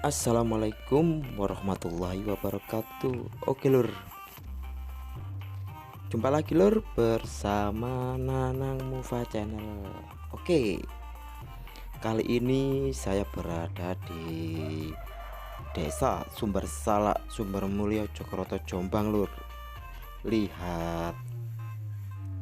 Assalamualaikum warahmatullahi wabarakatuh. Oke lur, jumpa lagi lur bersama Nanang Mewah Channel. Oke, kali ini saya berada di Desa Sumbermulyo Jombang lur. Lihat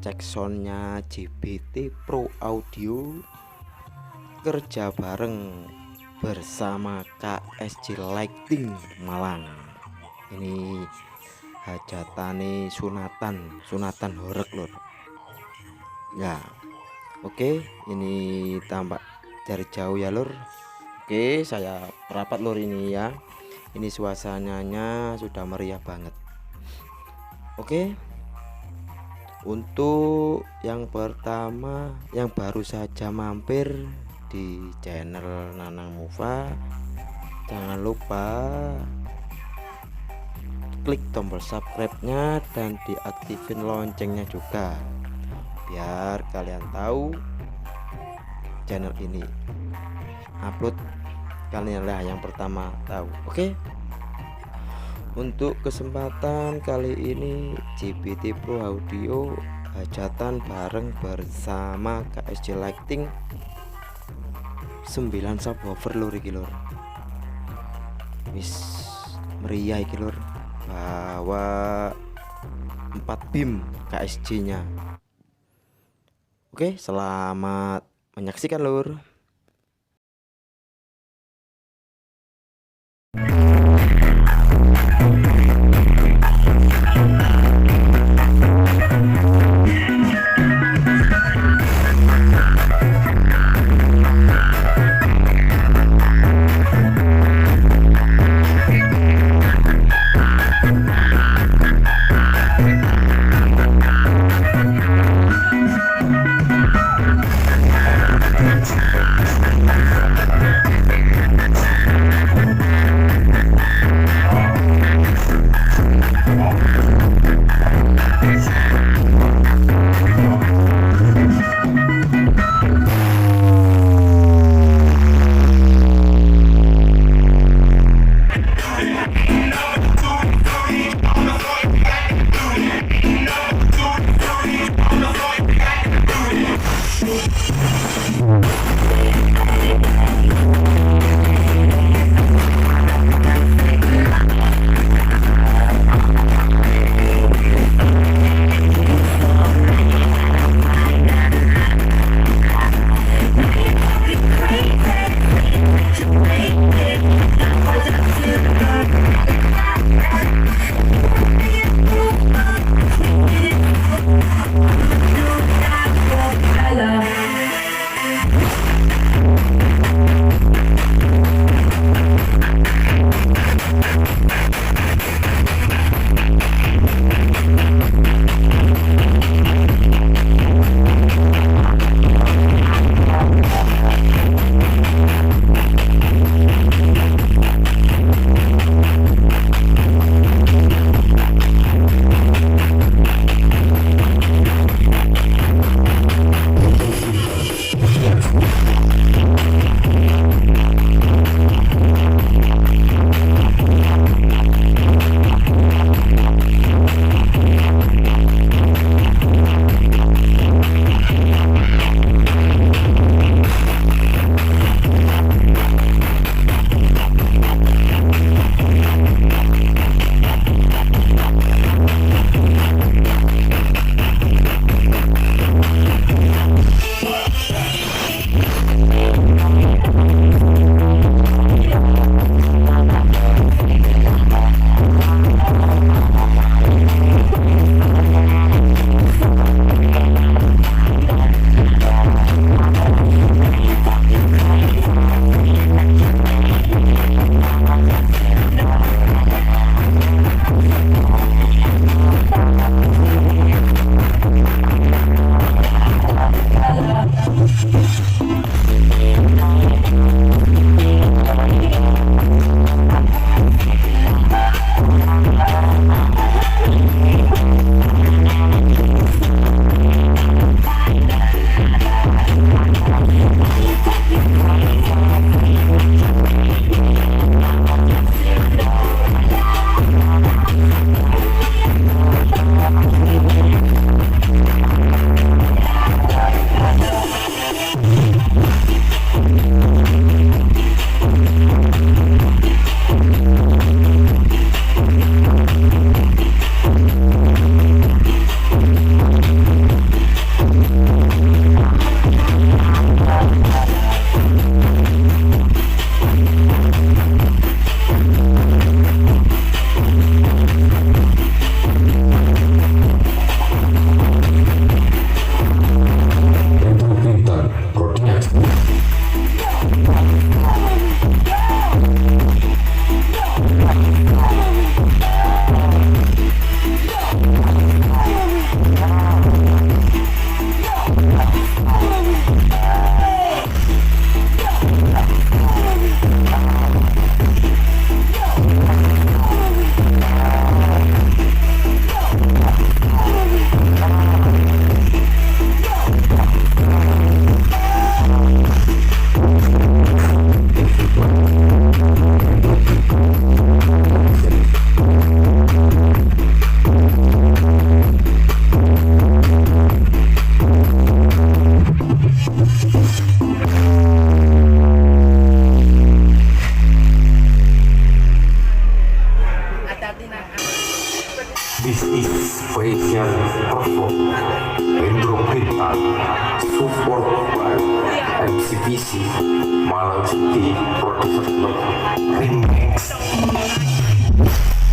cek soundnya JBT Pro Audio, kerja bareng bersama KSJ Lighting Malang. Ini hajatane sunatan horeg lur ya. Oke, ini tampak dari jauh ya lur. Oke, saya rapat lur ini ya. Ini suasananya sudah meriah banget. Oke, untuk yang pertama yang baru saja mampir di channel Nanang Mewah, jangan lupa klik tombol subscribe-nya dan diaktifin loncengnya juga, biar kalian tahu channel ini upload, kalian lah yang pertama tahu. Oke, untuk kesempatan kali ini JBT Pro Audio hajatan bareng bersama KSJ Lighting 9 subwoofer lur iki lur. Wis meriah iki lur, bawa 4 beam KSJ nya. Oke, selamat menyaksikan lur.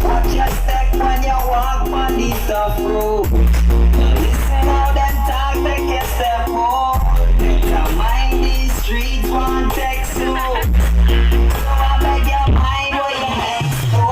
Watch your step when you walk on the tough road. Listen how them talk, make your step more. Better mind the streets, one text you. So I beg your mind where you expo.